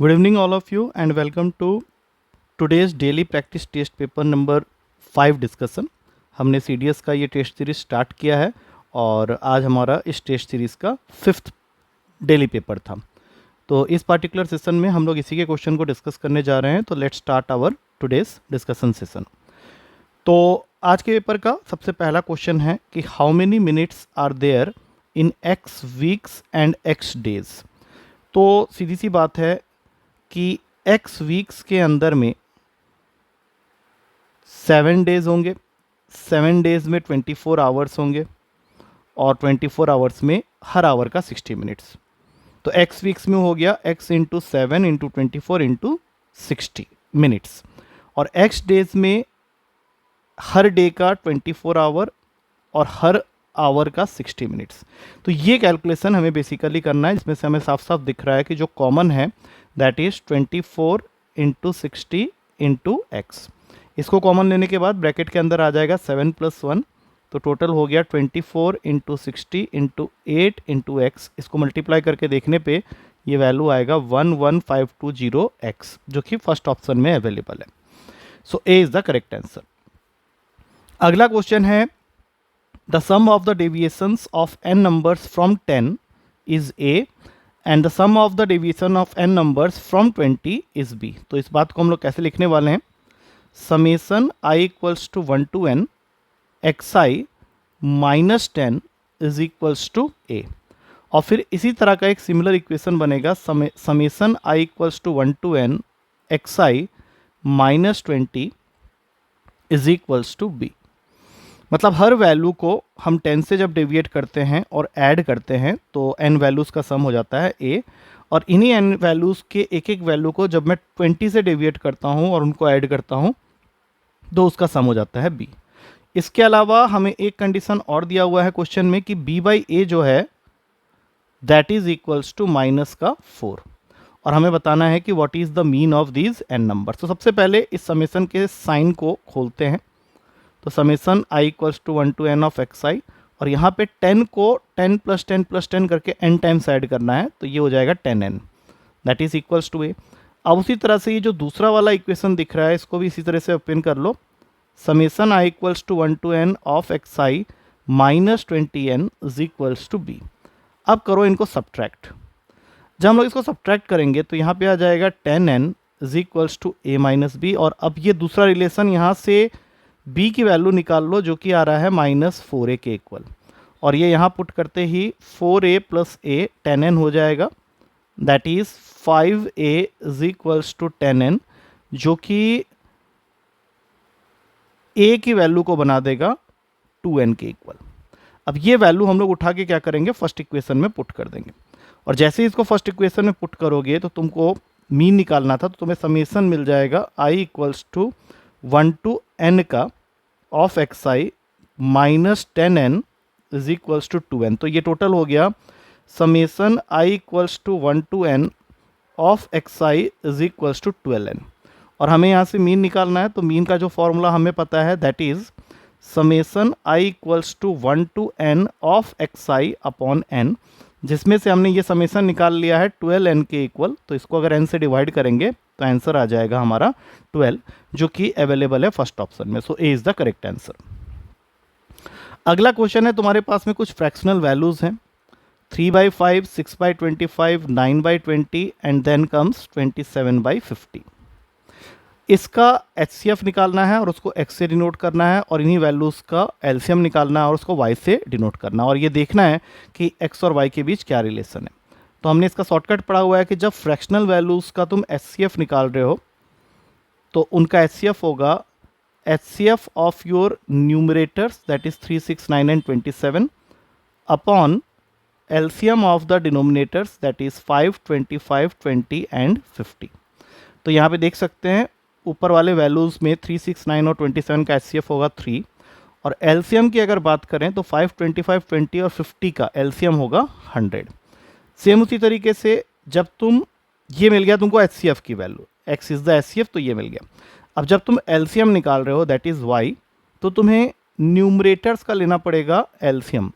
Good evening, all of you, and welcome to today's daily practice test paper number 5 discussion. हमने CDS का ये test series start किया है और आज हमारा इस टेस्ट सीरीज का 5th डेली पेपर था। तो इस पार्टिकुलर सेशन में हम लोग इसी के क्वेश्चन को डिस्कस करने जा रहे हैं। तो let's start our today's discussion session. तो आज के पेपर का सबसे पहला क्वेश्चन है कि how many minutes are there in x weeks and x days. तो सीधी सी बात है कि एक्स वीक्स के अंदर में 7 डेज होंगे, 7 डेज में 24 आवर्स होंगे और 24 आवर्स में हर आवर का 60 मिनट्स। तो एक्स वीक्स में हो गया x into 7 into 24 into 60 minutes, और एक्स डेज में हर डे का 24 आवर और हर आवर का 60 मिनट्स। तो ये कैलकुलेशन हमें बेसिकली करना है, जिसमें से हमें साफ साफ दिख रहा है कि जो कॉमन है that is 24 into 60 into x. इसको कॉमन लेने के बाद ब्रैकेट के अंदर आ जाएगा 7 + 1, तो टोटल हो गया 24 इंटू 60 इंटू 8 इंटू एक्स। इसको मल्टीप्लाई करके देखने पे ये वैल्यू आएगा 11520x, जो कि फर्स्ट ऑप्शन में अवेलेबल है। So A is the correct answer. अगला क्वेश्चन है the sum of the deviations of n numbers from 10 is a and the sum of the deviation of n numbers from 20 is b। तो इस बात को हम लोग कैसे लिखने वाले हैं, summation i equals to 1 to n xi minus 10 is equals to a। और फिर इसी तरह का एक सिमिलर इक्वेशन बनेगा summation i equals to 1 to n xi minus 20 is equals to b। मतलब हर वैल्यू को हम 10 से जब डेविएट करते हैं और ऐड करते हैं तो n वैल्यूज़ का सम हो जाता है a, और इन्हीं n वैल्यूज़ के एक एक वैल्यू को जब मैं 20 से डेविएट करता हूं और उनको ऐड करता हूं तो उसका सम हो जाता है b। इसके अलावा हमें एक कंडीशन और दिया हुआ है क्वेश्चन में कि b/a जो है that is equals to minus का 4, और हमें बताना है कि what is the mean of these n number. तो सबसे पहले इस समेसन के साइन को खोलते हैं। तो summation i equals to 1 to n of xi, और यहाँ पे 10 को 10 + 10 + 10 करके n टाइम्स ऐड करना है, तो ये हो जाएगा 10n that is equals to a। अब उसी तरह से ये जो दूसरा वाला इक्वेशन दिख रहा है इसको भी इसी तरह से ओपन कर लो। Summation i equals to 1 to n of xi minus 20n is equals to b। अब करो इनको सब्ट्रैक्ट। जब हम लोग इसको सब्ट्रैक्ट करेंगे तो यहाँ पे आ जाएगा 10n is equals to a minus b, और अब ये दूसरा रिलेशन यहाँ से b की वैल्यू निकाल लो जो कि आ रहा है -4a के इक्वल, और ये यहाँ पुट करते ही 4a + a 10n हो जाएगा that is 5a is equals to 10n, जो कि a की वैल्यू को बना देगा 2n के इक्वल। अब ये वैल्यू हम लोग उठा के क्या करेंगे, फर्स्ट इक्वेशन में पुट कर देंगे, और जैसे ही इसको फर्स्ट इक्वेशन में पुट करोगे तो तुमको मीन निकालना था, तो तुम्हें समेसन मिल जाएगा i equals to 1 to n का of xi minus 10n is equals to 2n। तो ये टोटल हो गया summation i equals to 1 to n of xi is equals to 12n, और हमें यहाँ से मीन निकालना है। तो मीन का जो फॉर्मूला हमें पता है that is summation i equals to 1 to n of xi upon n, जिसमें से हमने ये समेसन निकाल लिया है 12n के इक्वल। तो इसको अगर n से डिवाइड करेंगे तो आंसर आ जाएगा हमारा 12, जो कि अवेलेबल है फर्स्ट ऑप्शन में। So A is the correct answer. अगला क्वेश्चन है तुम्हारे पास में कुछ फ्रैक्शनल वैल्यूज़ हैं 3/5, 6/25, 9/20 एंड देन कम्स 27/50। इसका HCF निकालना है और उसको x से डिनोट करना है, और इन्हीं वैल्यूज़ का LCM निकालना है और उसको y से डिनोट करना है, और ये देखना है कि x और y के बीच क्या रिलेशन है। तो हमने इसका शॉर्टकट पढ़ा हुआ है कि जब फ्रैक्शनल वैल्यूज़ का तुम HCF निकाल रहे हो तो उनका HCF होगा HCF of your numerators that is 3, 6, 9 and 27 upon LCM of the denominators that is 5, 25, 20 and 50। तो यहाँ पे देख सकते हैं ऊपर वाले वैल्यूज़ में 3, 6, 9 और 27 का HCF होगा 3, और LCM की अगर बात करें तो 5, 25, 20 और 50 का LCM होगा 100। सेम उसी तरीके से जब तुम ये मिल गया तुमको HCF की value, x is the HCF, तो ये मिल गया। अब जब तुम LCM निकाल रहे हो दैट इज़ y, तो तुम्हें न्यूमरेटर्स का लेना पड़ेगा LCM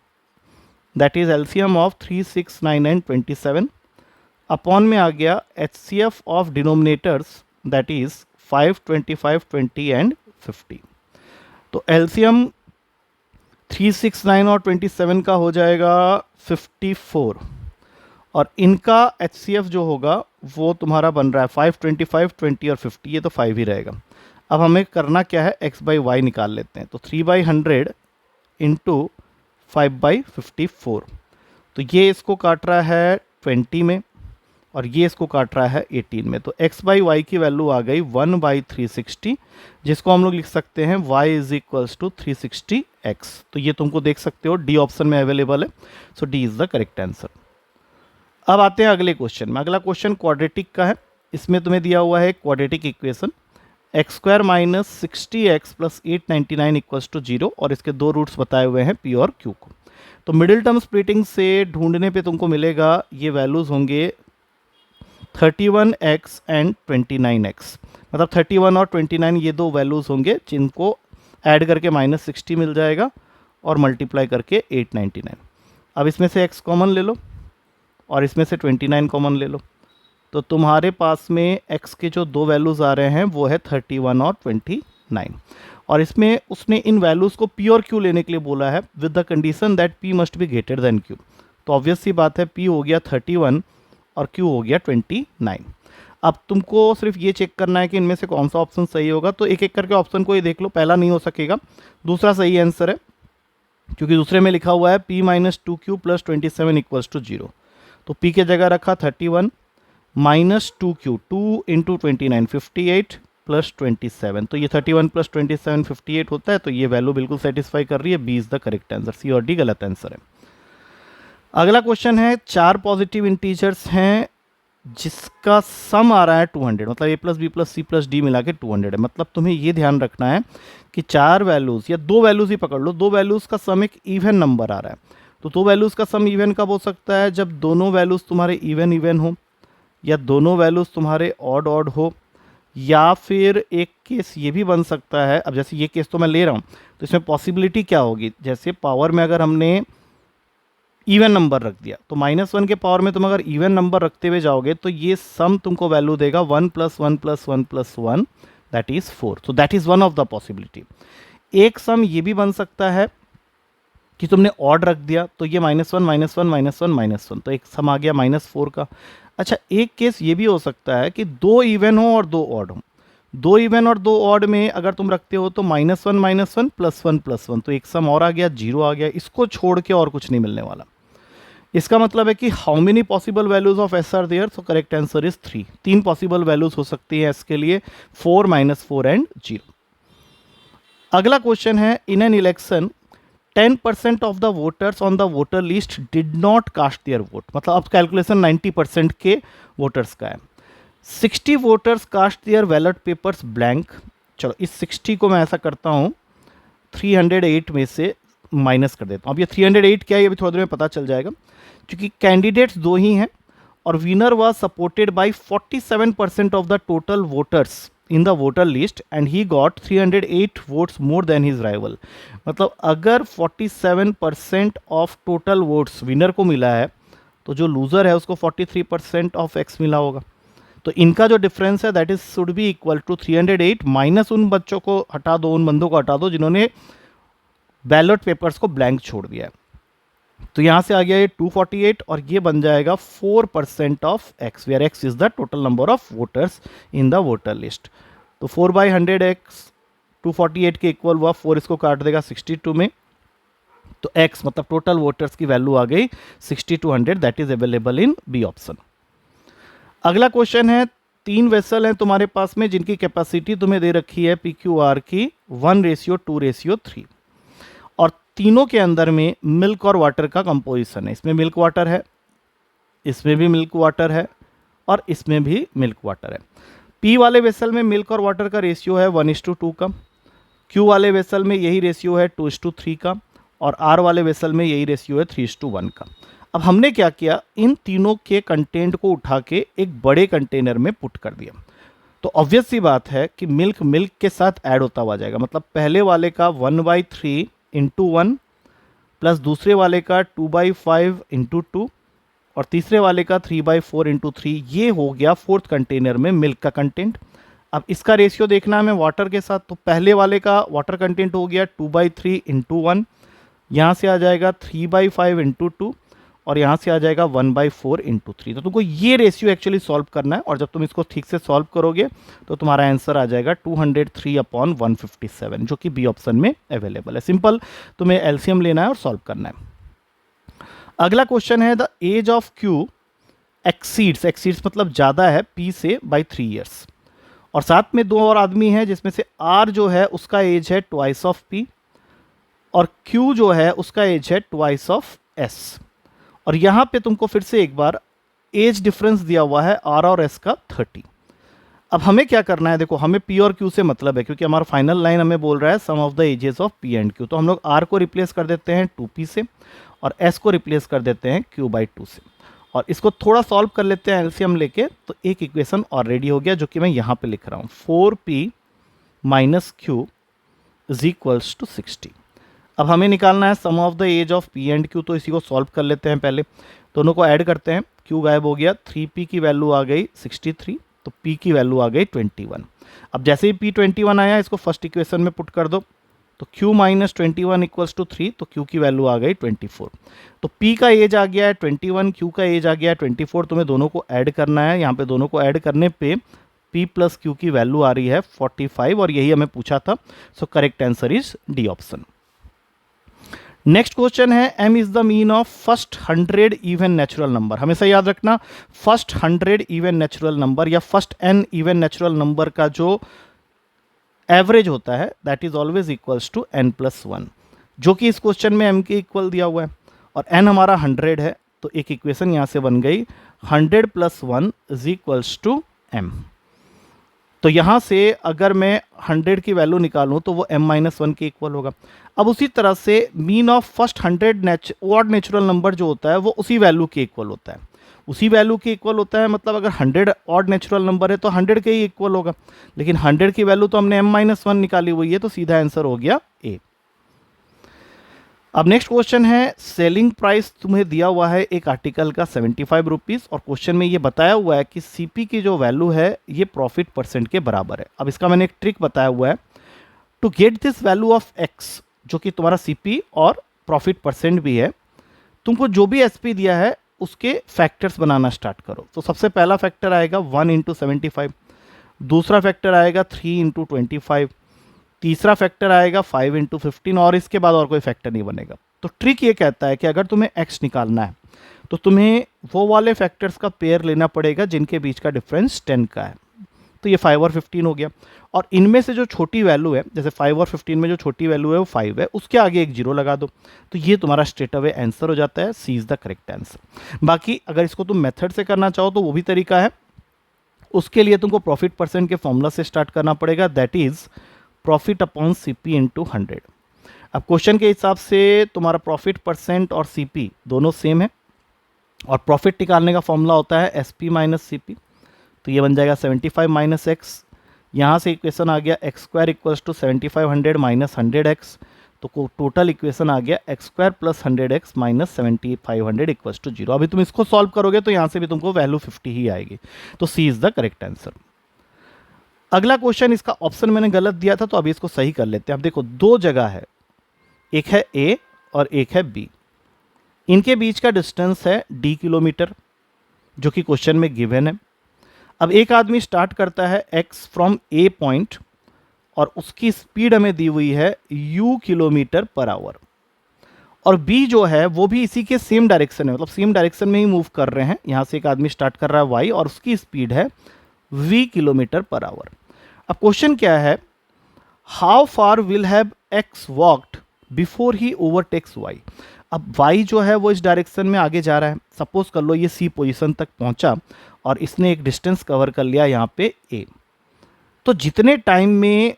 that is LCM of 3, 6, 9 and 27 upon में आ गया HCF of denominators that is 5, 25, 20 and 50। तो एलसीएम 369 और 27 का हो जाएगा 54, और इनका HCF जो होगा वो तुम्हारा बन रहा है 5, 25, 20 और 50, ये तो 5 ही रहेगा। अब हमें करना क्या है, x/y निकाल लेते हैं। तो 3/100 इंटू 5/54, तो ये इसको काट रहा है 20 में और ये इसको काट रहा है 18 में। तो x/y की वैल्यू आ गई 1/360, जिसको हम लोग लिख सकते हैं y is equals to 360x। तो ये तुमको देख सकते हो डी ऑप्शन में अवेलेबल है, so D is the correct answer. अब आते हैं अगले क्वेश्चन में। अगला क्वेश्चन क्वाड्रेटिक का है। इसमें तुम्हें दिया हुआ है quadratic equation x² minus 60x plus 899 equals to 0, और इसके दो रूट्स बताए हुए हैं p और q को। तो मिडिल टर्म स्प्लिटिंग से ढूंढने पे तुमको मिलेगा ये वैल्यूज होंगे 31x एंड 29x, मतलब 31 और 29 ये दो वैल्यूज होंगे जिनको ऐड करके माइनस 60 मिल जाएगा और मल्टीप्लाई करके 899। अब इसमें से x कॉमन ले लो और इसमें से 29 कॉमन ले लो, तो तुम्हारे पास में x के जो दो वैल्यूज़ आ रहे हैं वो है 31 और 29, और इसमें उसने इन वैल्यूज़ को p और q लेने के लिए बोला है with the condition that p must be greater than q। तो ऑब्वियस सी बात है p हो गया 31 और q हो गया 29। अब तुमको सिर्फ ये चेक करना है कि इनमें से कौन सा ऑप्शन सही होगा, तो एक एक करके ऑप्शन को ये देख लो। पहला नहीं हो सकेगा, दूसरा सही आंसर है, क्योंकि दूसरे में लिखा हुआ है p minus 2q plus 27 equals to 0। तो p के जगह रखा 31 माइनस 2q, 2 इंटू 29 58 प्लस 27, तो ये 31 प्लस 27 58 होता है। तो ये वैल्यू बिल्कुल सेटिस्फाई कर रही है, B is the correct answer, C और डी गलत आंसर है। अगला क्वेश्चन है, चार पॉजिटिव इंटीजर्स हैं जिसका सम आ रहा है 200, मतलब a plus b plus c plus d मिला के 200 है। मतलब तुम्हें ये ध्यान रखना है कि चार वैल्यूज़ या दो वैल्यूज़ ही पकड़ लो, दो वैल्यूज़ का सम एक इवन नंबर आ रहा है। तो दो वैल्यूज़ का सम इवन कब हो सकता है, जब दोनों वैल्यूज़ तुम्हारे इवन हो, या दोनों वैल्यूज़ तुम्हारे ऑड हो, या फिर एक केस ये भी बन सकता है। अब जैसे ये केस तो मैं ले रहा हूँ, तो इसमें पॉसिबिलिटी क्या होगी, जैसे पावर में अगर हमने इवन नंबर रख दिया, तो -1 के पावर में तुम अगर इवन नंबर रखते हुए जाओगे तो ये सम तुमको वैल्यू देगा 1 + 1 + 1 + 1 that is 4। So that is one of the possibility. एक सम ये भी बन सकता है कि तुमने ऑड रख दिया, तो ये -1 -1 -1 -1, तो एक सम आ गया -4 का। अच्छा, एक केस ये भी हो सकता है कि दो इवन हो और दो ऑड हो। दो इवन और दो ऑड में अगर तुम रखते हो तो -1 -1 + 1 + 1, तो एक सम और आ गया, 0 आ गया। इसको छोड़ के और कुछ नहीं मिलने वाला। इसका मतलब है कि how many possible values of s are there, so correct answer is 3। तीन पॉसिबल वैल्यूज हो सकती है एस के लिए, 4 -4 एंड 0। अगला क्वेश्चन है, in an election 10% of the voters on the voter list did not cast their vote, मतलब अब कैलकुलेशन 90% के वोटर्स का है। 60 voters cast their ballot papers blank. चलो इस 60 को मैं ऐसा करता हूँ, 308 में से माइनस कर देता हूँ। अब ये 308 क्या है ये भी थोड़ी देर में पता चल जाएगा, क्योंकि कैंडिडेट्स दो ही हैं और winner was supported by 47% of the total voters in the voter list and he got 308 votes more than his rival. मतलब अगर 47% ऑफ टोटल वोट्स विनर को मिला है, तो जो लूज़र है उसको 43% ऑफ एक्स मिला होगा। तो इनका जो डिफरेंस है that is should be equal to 308 minus उन बच्चों को हटा दो, उन बंदों को हटा दो जिन्होंने बैलेट पेपर्स को ब्लैंक छोड़ दिया है। तो यहाँ से आ गया ये 248 और ये बन जाएगा 4% of x, where x is the total number of voters in the voter list. तो 4/100x 248 के इक्वल हुआ, 4 इसको काट देगा 62 में, तो x मतलब टोटल वोटर्स की वैल्यू आ गई 6200, that is available in B option. अगला क्वेश्चन है, तीन वेसल हैं तुम्हारे पास में जिनकी कैपेसिटी तुम्हें दे रखी है PQR की 1:2:3, और तीनों के अंदर में मिल्क और वाटर का कंपोजिशन है। इसमें मिल्क वाटर है, इसमें भी मिल्क वाटर है, और इसमें भी मिल्क वाटर है। P वाले वेसल में मिल्क और वाटर का रेशियो है 1:2 का, Q वाले वेसल में यही रेशियो है 2:3 का, और R वाले वेसल में यही रेशियो है 3:1 का। अब हमने क्या किया, इन तीनों के कंटेंट को उठा के एक बड़े कंटेनर में पुट कर दिया। तो ऑब्वियस सी बात है कि मिल्क मिल्क के साथ ऐड होता हुआ जाएगा, मतलब पहले वाले का 1/3 × 1 प्लस दूसरे वाले का 2/5 × 2, और तीसरे वाले का 3/4 इंटू 3, ये हो गया फोर्थ कंटेनर में मिल्क का कंटेंट। अब इसका रेशियो देखना है हमें वाटर के साथ, तो पहले वाले का वाटर कंटेंट हो गया 2/3 इंटू 1, यहाँ से आ जाएगा 3/5 इंटू 2, और यहाँ से आ जाएगा 1/4 इंटू 3। तो तुमको ये रेशियो एक्चुअली सॉल्व करना है, और जब तुम इसको ठीक से सॉल्व करोगे तो तुम्हारा आंसर आ जाएगा 203/157, जो कि बी ऑप्शन में अवेलेबल है। सिंपल, तुम्हें एलसीएम लेना है और सॉल्व करना है। अगला क्वेश्चन है, the age of q exceeds मतलब ज़्यादा है पी से बाई 3 ईयर्स, और साथ में दो और आदमी हैं जिसमें से आर जो है उसका एज है ट्वाइस ऑफ पी, और क्यू जो है उसका एज है ट्वाइस ऑफ एस। और यहाँ पे तुमको फिर से एक बार एज डिफरेंस दिया हुआ है आर और एस का 30। अब हमें क्या करना है, देखो हमें पी और क्यू से मतलब है, क्योंकि हमारा फाइनल लाइन हमें बोल रहा है sum of the ages of P and Q. तो हम लोग आर को रिप्लेस कर देते हैं 2p से, और एस को रिप्लेस कर देते हैं q/2 से, और इसको थोड़ा सॉल्व कर लेते हैं एलसीएम लेके। तो एक इक्वेशन ऑलरेडी हो गया, जो कि मैं यहाँ पे लिख रहा हूँ, 4p minus Q is equals to 60। अब हमें निकालना है sum of the age of P and Q, तो इसी को सॉल्व कर लेते हैं पहले। दोनों को ऐड करते हैं, क्यू गायब हो गया, 3p की वैल्यू आ गई 63, तो p की वैल्यू आ गई 21। अब जैसे ही p 21 आया, इसको फर्स्ट इक्वेशन में पुट कर दो, तो q माइनस 21 इक्वल्स टू 3, तो q की वैल्यू आ गई 24। तो p का एज आ गया है 21, q का एज आ गया है 24, तुम्हें दोनों को ऐड करना है। यहाँ पे दोनों को ऐड करने पे p प्लस q की वैल्यू आ रही है 45, और यही हमें पूछा था। So correct answer is D option. Next question है, m is the mean of first 100 even natural number. हमेशा याद रखना, फर्स्ट 100 इवन नेचुरल नंबर या first n even natural number का जो एवरेज होता है that is always equals to n+1, जो कि इस क्वेश्चन में m के इक्वल दिया हुआ है, और n हमारा 100 है। तो एक इक्वेशन यहाँ से बन गई 100 + 1 इज इक्वल्स टू m। तो यहाँ से अगर मैं 100 की वैल्यू निकालूं तो वो m-1 के इक्वल होगा। अब उसी तरह से mean of first 100 odd natural number जो होता है वो उसी वैल्यू के इक्वल होता है, उसी वैल्यू के इक्वल होता है। मतलब अगर 100 ऑड नेचुरल नंबर है तो 100 के ही इक्वल होगा, लेकिन 100 की वैल्यू तो हमने m-1 निकाली हुई है, तो सीधा आंसर हो गया ए। अब नेक्स्ट क्वेश्चन है, सेलिंग प्राइस तुम्हें दिया हुआ है एक आर्टिकल का 75 रुपीज़, और क्वेश्चन में ये बताया हुआ है कि सीपी की जो वैल्यू है ये प्रॉफिट परसेंट के बराबर है। अब इसका मैंने एक ट्रिक बताया हुआ है, to get this value of x, जो कि तुम्हारा सीपी और प्रॉफिट परसेंट भी है, तुमको जो भी एसपी दिया है उसके फैक्टर्स बनाना स्टार्ट करो। तो सबसे पहला फैक्टर आएगा 1 × 75, दूसरा फैक्टर आएगा 3 × 25, तीसरा फैक्टर आएगा 5 × 15, और इसके बाद और कोई फैक्टर नहीं बनेगा। तो ट्रिक ये कहता है कि अगर तुम्हें x निकालना है तो तुम्हें वो वाले फैक्टर्स का पेयर लेना पड़ेगा जिनके बीच का डिफरेंस 10 का है। तो ये 5 और 15 हो गया, और इनमें से जो छोटी वैल्यू है, जैसे 5 और 15 में जो छोटी वैल्यू है वो 5 है, उसके आगे एक 0 लगा दो, तो ये तुम्हारा स्ट्रेट अवे आंसर हो जाता है। सी इज़ द करेक्ट आंसर। बाकी अगर इसको तुम मेथड से करना चाहो तो वो भी तरीका है। उसके लिए तुमको प्रॉफिट परसेंट के फॉर्मूला से स्टार्ट करना पड़ेगा, that is profit upon CP into 100। अब क्वेश्चन के हिसाब से तुम्हारा प्रॉफिट परसेंट और सीपी दोनों सेम है, और प्रॉफिट निकालने का फॉर्मूला होता है एसपी माइनस सीपी। तो ये बन जाएगा 75 माइनस एक्स, यहाँ से इक्वेशन आ गया x² equals to 7500 minus 100x, तो टोटल इक्वेशन आ गया x² + 100x minus 7500 equals to 0। अभी तुम इसको सॉल्व करोगे तो यहाँ से भी तुमको वैल्यू 50 ही आएगी, तो सी इज़ द करेक्ट आंसर। अगला क्वेश्चन, इसका ऑप्शन मैंने गलत दिया था तो अभी इसको सही कर लेते हैं। अब देखो दो जगह है, एक है ए और एक है बी, इनके बीच का डिस्टेंस है d किलोमीटर, जो कि क्वेश्चन में गिवन है। अब एक आदमी स्टार्ट करता है x फ्रॉम ए पॉइंट, और उसकी स्पीड हमें दी हुई है u km/h, और b जो है वो भी इसी के सेम डायरेक्शन है, मतलब सेम डायरेक्शन में ही मूव कर रहे हैं। यहाँ से एक आदमी स्टार्ट कर रहा है y, और उसकी स्पीड है v km/h। अब क्वेश्चन क्या है, how far will have x walked before he overtakes y। अब y जो है वो इस डायरेक्शन में आगे जा रहा है, सपोज कर लो ये c पोजीशन तक पहुंचा और इसने एक डिस्टेंस कवर कर लिया यहाँ पे a, तो जितने टाइम में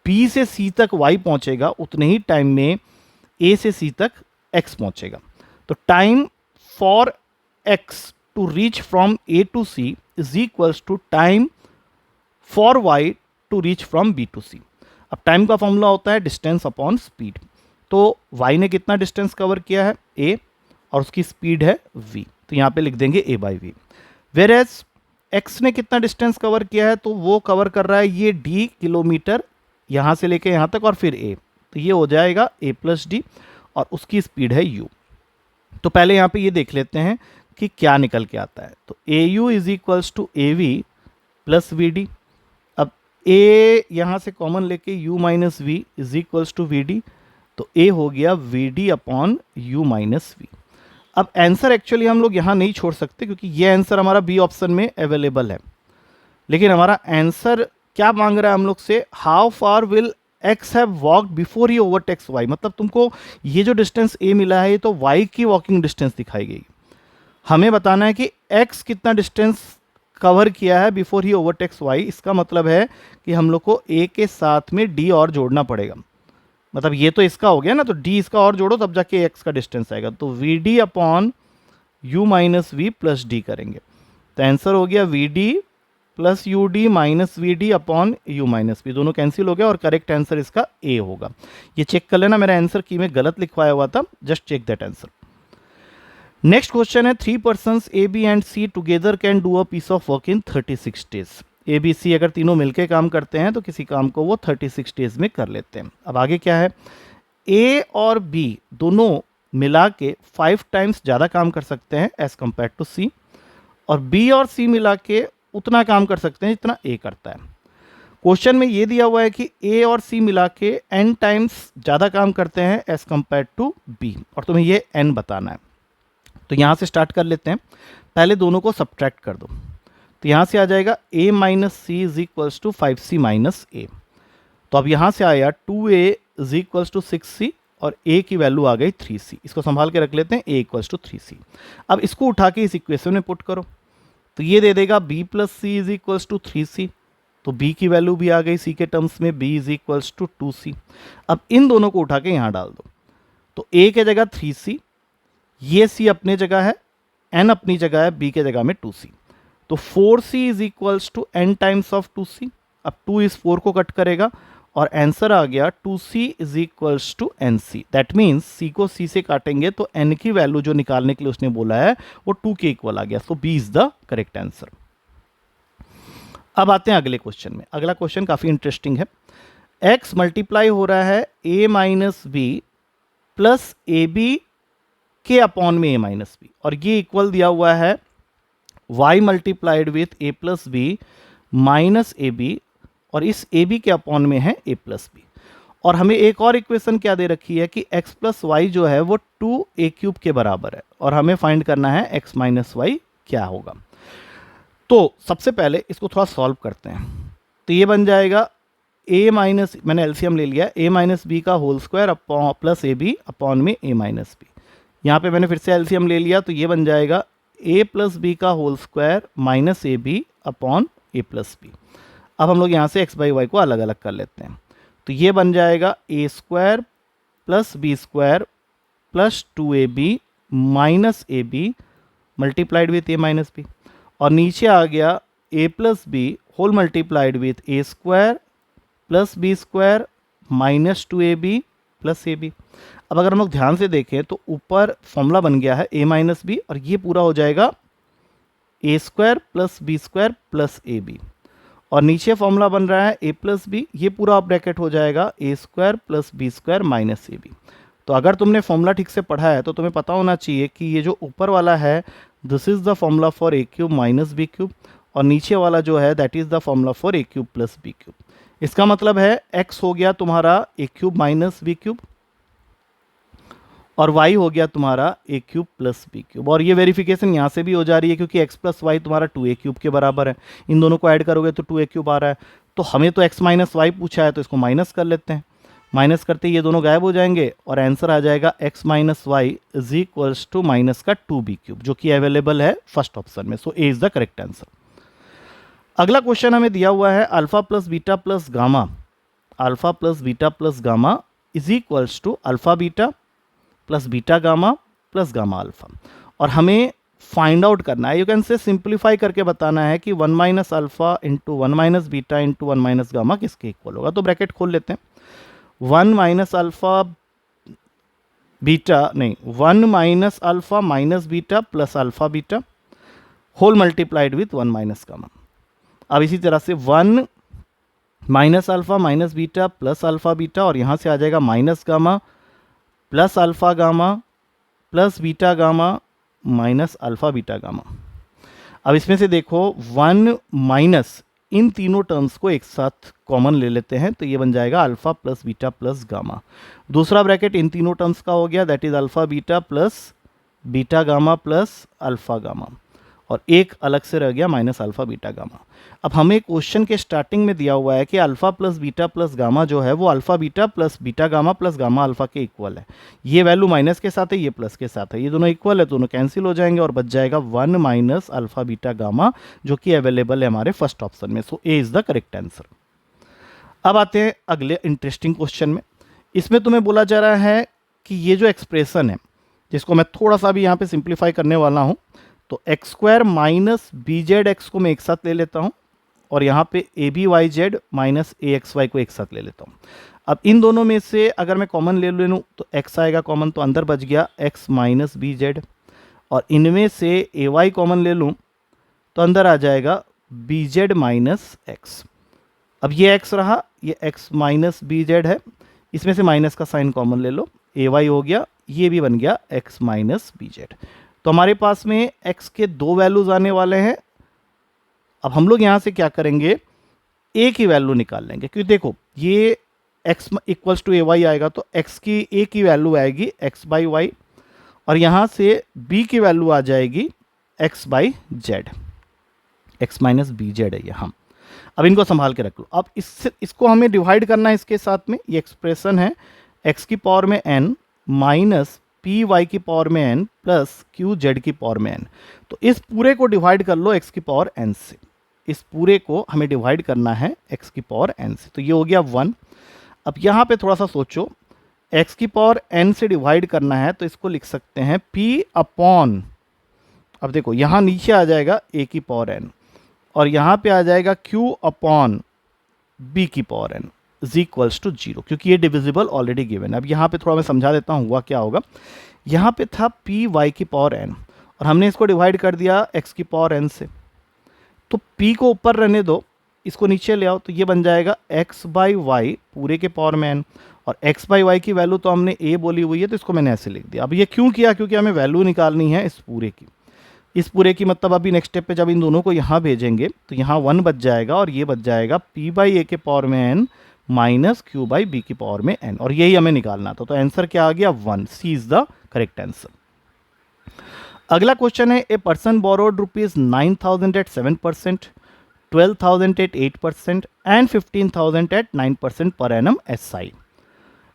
b से c तक y पहुंचेगा उतने ही टाइम में a से c तक x पहुंचेगा। तो time for x to reach from a to c is equals to time for y to reach from b to c। अब टाइम का फॉर्मूला होता है डिस्टेंस अपॉन स्पीड। तो y ने कितना डिस्टेंस कवर किया है a, और उसकी स्पीड है v, तो यहाँ पे लिख देंगे a by v. Whereas x ने कितना डिस्टेंस कवर किया है, तो वो कवर कर रहा है ये d किलोमीटर यहाँ से लेके यहाँ तक और फिर a, तो ये हो जाएगा a प्लस डी और उसकी स्पीड है u। तो पहले यहाँ पे ये देख लेते हैं कि क्या निकल के आता है। तो a u is equals to a v plus v d. अब a यहाँ से कॉमन लेके u minus v is equals to v d, तो a हो गया v d upon u minus v. अब आंसर एक्चुअली हम लोग यहाँ नहीं छोड़ सकते क्योंकि ये आंसर हमारा बी ऑप्शन में अवेलेबल है, लेकिन हमारा आंसर क्या मांग रहा है हम लोग से, how far will x have walked before he overtakes y. मतलब तुमको ये जो डिस्टेंस ए मिला है ये तो वाई की वॉकिंग डिस्टेंस दिखाई गई, हमें बताना है कि एक्स कितना डिस्टेंस कवर किया है बिफोर ही ओवरटेक्स वाई। इसका मतलब है कि हम लोग को ए के साथ में डी और जोड़ना पड़ेगा, मतलब ये तो इसका हो गया ना, तो डी इसका और जोड़ो तब जाके एक्स का डिस्टेंस आएगा। तो v d upon u minus v plus d करेंगे, तो आंसर हो गया v d plus u d minus v d upon u minus v, दोनों कैंसिल हो गया और करेक्ट आंसर इसका ए होगा। ये चेक कर लेना, मेरा आंसर की में गलत लिखवाया हुआ था, just check that answer. Next question है, 3 persons A B and C together can do a piece of work in 36 days. A B C अगर तीनों मिलकर काम करते हैं तो किसी काम को वो 36 डेज में कर लेते हैं। अब आगे क्या है, ए और बी दोनों मिला के 5 टाइम्स ज़्यादा काम कर सकते हैं एज कम्पेयर टू सी, और बी और सी मिला के उतना काम कर सकते हैं जितना ए करता है। क्वेश्चन में ये दिया हुआ है कि ए और सी मिला के n टाइम्स ज़्यादा काम करते हैं एज कम्पेयर टू बी, और तुम्हें ये n बताना है। तो यहाँ से स्टार्ट कर लेते हैं, पहले दोनों को सब्ट्रैक्ट कर दो, तो यहाँ से आ जाएगा a minus c is equals to 5c minus a. तो अब यहाँ से आया 2a is equals to 6c और a की वैल्यू आ गई 3c। इसको संभाल के रख लेते हैं, a इक्वल्स टू 3c। अब इसको उठा के इस इक्वेशन में पुट करो, तो ये दे देगा b plus c is equals to 3c, तो b की वैल्यू भी आ गई c के टर्म्स में, b is equals to 2c। अब इन दोनों को उठा के यहाँ डाल दो, तो a के जगह 3c, ये c अपने जगह है, n अपनी जगह है, b के जगह में 2c, तो 4c is equals to n times of 2c। अब 2 इस 4 को कट करेगा और आंसर आ गया 2c is equals to nc। That means c को c से काटेंगे तो n की वैल्यू जो निकालने के लिए उसने बोला है वो 2 के इक्वल आ गया, सो b is the correct answer. अब आते हैं अगले क्वेश्चन में। अगला क्वेश्चन काफ़ी इंटरेस्टिंग है। x मल्टीप्लाई हो रहा है a minus b plus a b के अपॉन में a माइनस बी, और ये इक्वल दिया हुआ है y multiplied with a plus b minus a b, और इस ए बी के अपॉन में है a प्लस बी। और हमें एक और इक्वेशन क्या दे रखी है कि x प्लस वाई जो है वो 2a क्यूब के बराबर है, और हमें फाइंड करना है x माइनस वाई क्या होगा। तो सबसे पहले इसको थोड़ा सॉल्व करते हैं, तो ये बन जाएगा a माइनस, मैंने एलसीएम ले लिया, a माइनस बी का whole square upon plus a b upon में a माइनस बी। यहाँ पे मैंने फिर से एलसीएम ले लिया, तो ये बन जाएगा a प्लस बी का whole square minus a b upon a plus b. अब हम लोग यहाँ से x बाई वाई को अलग अलग कर लेते हैं, तो ये बन जाएगा a square plus B square plus 2ab minus a b multiplied with a minus b, और नीचे आ गया a plus b whole multiplied with a square plus B square minus 2ab plus a b. अब अगर हम लोग ध्यान से देखें तो ऊपर फॉर्मूला बन गया है a माइनस बी, और ये पूरा हो जाएगा a square plus B square plus a b, और नीचे फॉर्मूला बन रहा है a प्लस बी, ये पूरा ब्रैकेट हो जाएगा a square plus B square minus a b. तो अगर तुमने फॉर्मूला ठीक से पढ़ा है तो तुम्हें पता होना चाहिए कि ये जो ऊपर वाला है this is the formula for a cube minus b cube, और नीचे वाला जो है that is the formula for a cube plus b cube. इसका मतलब है x हो गया तुम्हारा a cube minus b cube, और y हो गया तुम्हारा a cube plus b cube. और ये वेरिफिकेशन यहाँ से भी हो जा रही है क्योंकि x प्लस वाई तुम्हारा 2a क्यूब के बराबर है, इन दोनों को ऐड करोगे तो 2a क्यूब आ रहा है। तो हमें तो x माइनस वाई पूछा है, तो इसको माइनस कर लेते हैं, माइनस करते ये दोनों गायब हो जाएंगे और आंसर आ जाएगा x minus y is equals to minus का 2b क्यूब, जो कि अवेलेबल है फर्स्ट ऑप्शन में, so a is the correct answer. अगला क्वेश्चन हमें दिया हुआ है alpha plus beta plus gamma, alpha plus beta plus gamma is equals to alpha beta plus beta gamma plus gamma alpha, और हमें find out करना है, यू कैन से सिंप्लीफाई करके बताना है कि 1 minus alpha into 1 minus beta into 1 minus gamma किसके equal होगा। तो ब्रैकेट खोल लेते हैं, 1 माइनस अल्फा बीटा नहीं, 1 minus alpha minus beta plus alpha beta whole multiplied with 1 minus gamma. अब इसी तरह से 1 minus alpha minus beta plus alpha beta, और यहाँ से आ जाएगा minus gamma plus alpha gamma plus beta gamma minus alpha beta gamma. अब इसमें से देखो 1 माइनस इन तीनों टर्म्स को एक साथ कॉमन ले लेते हैं, तो ये बन जाएगा alpha plus beta plus gamma. दूसरा ब्रैकेट इन तीनों टर्म्स का हो गया, that is alpha beta plus beta gamma plus alpha gamma, और एक अलग से रह गया माइनस अल्फा बीटा गामा। अब हमें क्वेश्चन के स्टार्टिंग में दिया हुआ है कि अल्फा प्लस गामा जो है वो alpha beta plus beta gamma plus gamma alpha के इक्वल है। ये वैल्यू माइनस के साथ है, ये प्लस के साथ है, ये दोनों इक्वल है, दोनों कैंसिल हो जाएंगे और बच जाएगा 1 माइनस अल्फा बीटा गामा, जो कि अवेलेबल है हमारे फर्स्ट ऑप्शन में। So A is the correct answer. अब आते हैं अगले इंटरेस्टिंग क्वेश्चन में। इसमें तुम्हें बोला जा रहा है कि ये जो एक्सप्रेशन है, जिसको मैं थोड़ा सा भी यहाँ पे सिंप्लीफाई करने वाला हूँ, तो x square minus b z x को मैं एक साथ ले लेता हूँ, और यहाँ पे a b y z minus a x y को एक साथ ले लेता हूँ। अब इन दोनों में से अगर मैं कॉमन ले लूँ तो एक्स आएगा कॉमन, तो अंदर बच गया एक्स माइनस बी जेड, और इनमें से ए वाई कॉमन ले लूँ तो अंदर आ जाएगा बी जेड माइनस एक्स। अब ये एक्स रहा, ये एक्स माइनस बी जेड है, इसमें से माइनस का साइन कॉमन ले लो, ए वाई हो गया, ये भी बन गया एक्स माइनस बी जेड। तो हमारे पास में x के दो वैल्यूज आने वाले हैं। अब हम लोग यहाँ से क्या करेंगे, a की वैल्यू निकाल लेंगे, क्योंकि देखो ये x equals to a y आएगा, तो x की a की वैल्यू आएगी x बाई वाई, और यहाँ से b की वैल्यू आ जाएगी x by z, x minus b z है यहाँ। अब इनको संभाल के रख लो। अब इसको हमें डिवाइड करना है इसके साथ में, ये एक्सप्रेशन है x की पावर में n माइनस पी वाई की पावर में n प्लस क्यू जेड की पावर में n। तो इस पूरे को डिवाइड कर लो x की पावर n से, इस पूरे को हमें डिवाइड करना है x की पावर n से, तो ये हो गया 1। अब यहाँ पे थोड़ा सा सोचो, x की पावर n से डिवाइड करना है तो इसको लिख सकते हैं p अपॉन, अब देखो यहाँ नीचे आ जाएगा a की पावर n, और यहाँ पे आ जाएगा q अपॉन b की power n is equals to 0, क्योंकि ये डिविजिबल ऑलरेडी गिवन है। अब यहाँ पे थोड़ा मैं समझा देता हूँ हुआ क्या होगा। यहाँ पे था पी वाई की पावर n, और हमने इसको डिवाइड कर दिया x की पावर n से, तो p को ऊपर रहने दो, इसको नीचे ले आओ, तो ये बन जाएगा x बाई वाई पूरे के पावर में n, और x बाई वाई की वैल्यू तो हमने a बोली हुई है, तो इसको मैंने ऐसे लिख दिया। अब ये क्यों किया, क्योंकि हमें वैल्यू निकालनी है इस पूरे की मतलब अभी नेक्स्ट स्टेप पे जब इन दोनों को यहाँ भेजेंगे तो यहाँ 1 बच जाएगा, और ये बच जाएगा p बाई ए के पावर में n minus q by b की पावर में n, और यही हमें निकालना था। तो आंसर क्या आ गया 1, C is the correct answer. अगला क्वेश्चन है, a person borrowed ₹9,000 at 7%, 12,000 at 8% and 15,000 at 9% per annum SI,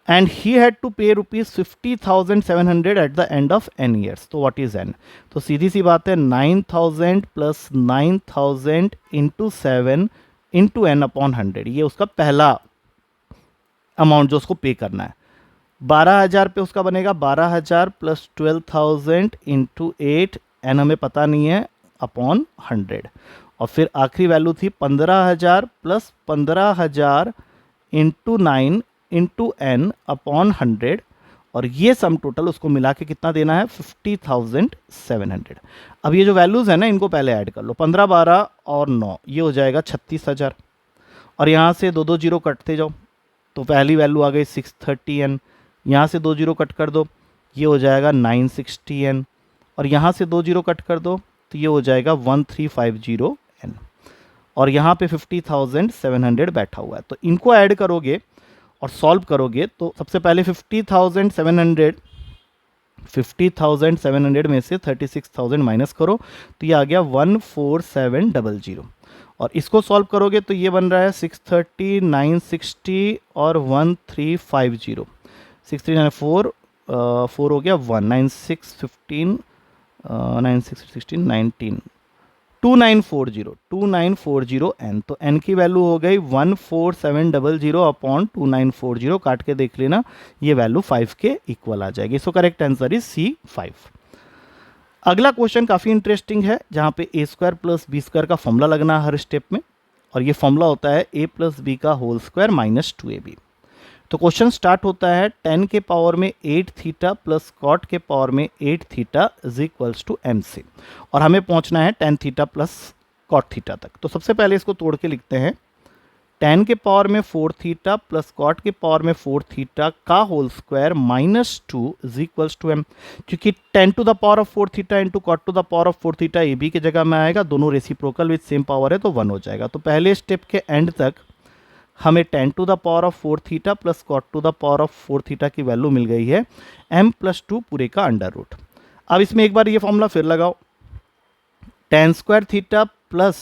and he had to pay ₹50,700 at the end of n years. तो what is n? तो सीधी सी बात है 9,000 plus 9,000 into 7 into n upon 100, ये उसका पहला अमाउंट जो उसको पे करना है। 12,000 पे उसका बनेगा 12,000 प्लस 12,000 इंटू 8, एन हमें पता नहीं है, अपॉन 100, और फिर आखिरी वैल्यू थी 15,000 plus 15,000 into 9 into n upon 100, और ये सम टोटल उसको मिला के कितना देना है 50,700। अब ये जो वैल्यूज़ है ना, इनको पहले ऐड कर लो, 15, 12 और 9, ये हो जाएगा 36,000, और यहाँ से 2 जीरो कटते जाओ, तो पहली वैल्यू आ गई 630n, यहाँ से 2 जीरो कट कर दो, ये हो जाएगा 960n, और यहाँ से 2 जीरो कट कर दो तो ये हो जाएगा 1350n, और यहाँ पे 50,700 बैठा हुआ है। तो इनको ऐड करोगे और सॉल्व करोगे तो सबसे पहले 50,700 में से 36,000 माइनस करो, तो ये आ गया 14700, और इसको सॉल्व करोगे तो ये बन रहा है 630, 960 और 1350, 639 4 हो गया 1, 96 15 96 16 19 2940 n। तो n की वैल्यू हो गई 14700 अपॉन 2940, काट के देख लेना, ये वैल्यू 5 के इक्वल आ जाएगी। सो करेक्ट आंसर इज C 5। अगला क्वेश्चन काफ़ी इंटरेस्टिंग है, जहाँ पे a square plus B square का फॉर्मूला लगना है हर स्टेप में, और ये फॉर्मूला होता है a प्लस बी का होल स्क्वायर माइनस 2ab। तो क्वेश्चन स्टार्ट होता है 10 के पावर में 8 थीटा प्लस कॉट के पावर में 8 theta is equals to M से, और हमें पहुंचना है 10 थीटा प्लस कॉट थीटा तक। तो सबसे पहले इसको तोड़ के लिखते हैं, 10 के पावर में 4 थीटा प्लस कॉट के पावर में 4 थीटा का whole square minus 2 is equals to M. क्योंकि 10 to the power of 4 theta into cot to the power of 4 theta A B की जगह में आएगा, दोनों रेसिप्रोकल विद सेम पावर है तो 1 हो जाएगा। तो पहले स्टेप के एंड तक हमें 10 to the power of 4 theta plus cot to the power of 4 theta की वैल्यू मिल गई है m प्लस 2 पूरे का अंडर रूट। अब इसमें एक बार ये फॉर्मूला फिर लगाओ, tan square theta plus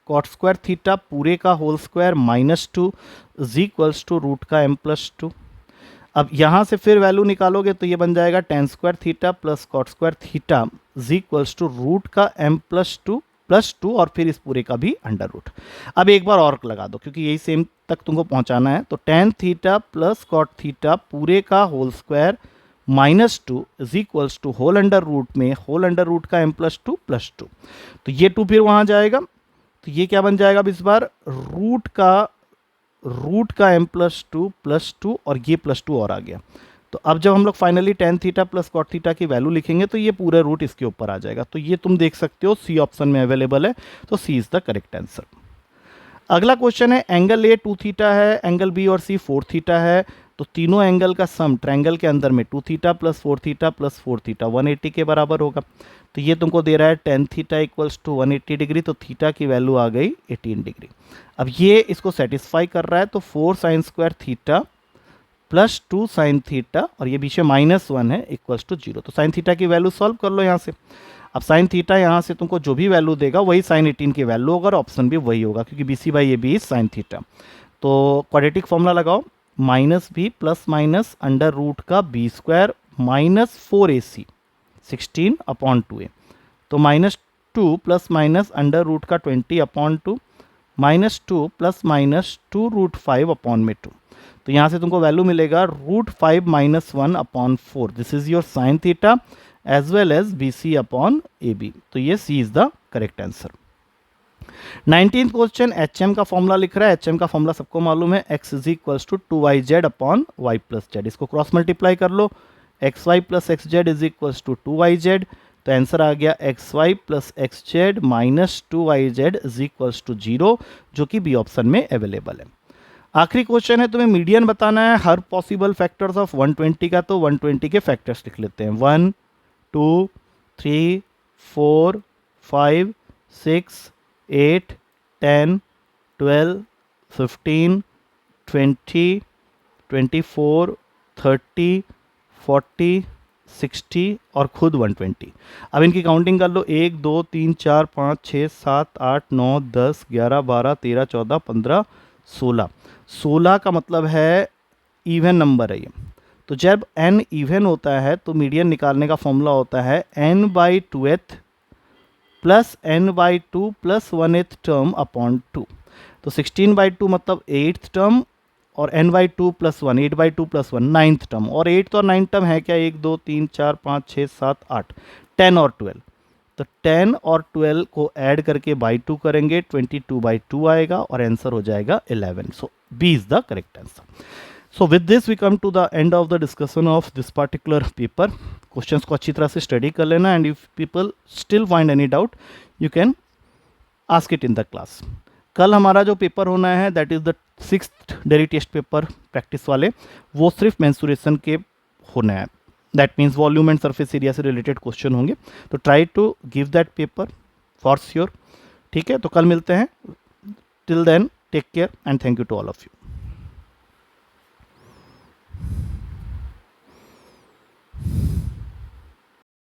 cot square theta पूरे का whole square minus 2 is equals to root का m प्लस 2। अब यहाँ से फिर वैल्यू निकालोगे तो ये बन जाएगा tan square theta plus cot square theta is equals to root का m प्लस 2 और फिर इस पूरे का भी अंडर रूट। अब एक बार और लगा दो क्योंकि यही सेम तक तुमको पहुंचाना है। तो tan theta plus cot theta पूरे का whole square minus 2 is equals to whole under root में होल अंडर रूट का m प्लस 2 प्लस 2। तो ये 2 फिर वहां जाएगा, तो ये क्या बन जाएगा अब इस बार रूट का m प्लस 2 और ये प्लस 2 और आ गया। तो अब जब हम लोग finally tan theta plus cot theta की वैल्यू लिखेंगे तो ये पूरा रूट इसके ऊपर आ जाएगा। तो ये तुम देख सकते हो सी ऑप्शन में अवेलेबल है, तो सी इज द करेक्ट आंसर। अगला क्वेश्चन है, एंगल ए 2 थीटा है, एंगल बी और सी 4 थीटा है, तो तीनों एंगल का सम ट्रायंगल के अंदर में 2 theta plus 4 theta plus 4 theta 180 के बराबर होगा। तो ये तुमको दे रहा है tan theta equals to 180 degree, तो थीटा की वैल्यू आ गई 18 डिग्री। अब ये इसको सेटिस्फाई कर रहा है, तो 4 sine square theta plus 2 sine theta और ये बीच में माइनस 1 है इक्वल्स टू 0। तो साइन थीटा की वैल्यू सॉल्व कर लो यहाँ से। अब साइन थीटा यहाँ से तुमको जो भी वैल्यू देगा वही साइन 18 की वैल्यू होगा और ऑप्शन भी वही होगा क्योंकि b c by a b is sine theta. तो क्वाड्रेटिक फॉर्मूला लगाओ, minus b plus minus under root का b square minus 4ac 16 upon 2a। तो minus 2 plus minus under root का 20 upon 2 minus 2 plus minus 2 root 5 upon में 2। तो यहाँ से तुमको वैल्यू मिलेगा root 5 minus 1 upon 4। This is your sine theta as well as b c upon a b. तो ये C is the correct answer. 19th question, H M का formula लिख रहा है। एच एम का फॉर्मूला सबको मालूम है, x is equals to 2yz upon y plus z. इसको क्रॉस मल्टीप्लाई कर लो, x y plus x z is equals to 2yz। तो आंसर आ गया x y plus x z minus 2yz is equals to 0, जो कि B option में available है। आखिरी क्वेश्चन है, तुम्हें मीडियन बताना है हर पॉसिबल फैक्टर्स ऑफ 120 का। तो 120 के फैक्टर्स लिख लेते हैं, 1 2 3 4 5 6 8 10 12 15 20 24 30 40 60 और खुद 120। अब इनकी काउंटिंग कर लो, 1 2 3 4 5 6 7 8 9 10 11 12 13 14 15 16। 16 का मतलब है इवन नंबर है ये। तो जब n इवन होता है तो मीडियन निकालने का फॉर्मूला होता है n by 2th plus n by 2 plus 1th term upon 2। तो 16 बाई 2 मतलब 8th टर्म और n by 2 plus 1 8 by 2 plus 1 9th term. और 8th और 9th टर्म है क्या, 1 2 3 4 5 6 7 8 10 और 12। तो 10 और 12 को ऐड करके बाई 2 करेंगे, 22 बाई 2 आएगा और आंसर हो जाएगा 11। So B is the correct answer. So with this we come to the end of the discussion of this particular paper. Questions को अच्छी तरह से स्टडी कर लेना and if people still find any doubt you can ask it in the class. कल हमारा जो paper होना है that is the 6th daily test paper practice वाले, वो सिर्फ मेंसुरेशन के होना है। That means volume and surface area से रिलेटेड क्वेश्चन होंगे। तो try to give that paper for sure. ठीक है, तो कल मिलते हैं। Till then take care and thank you to all of you.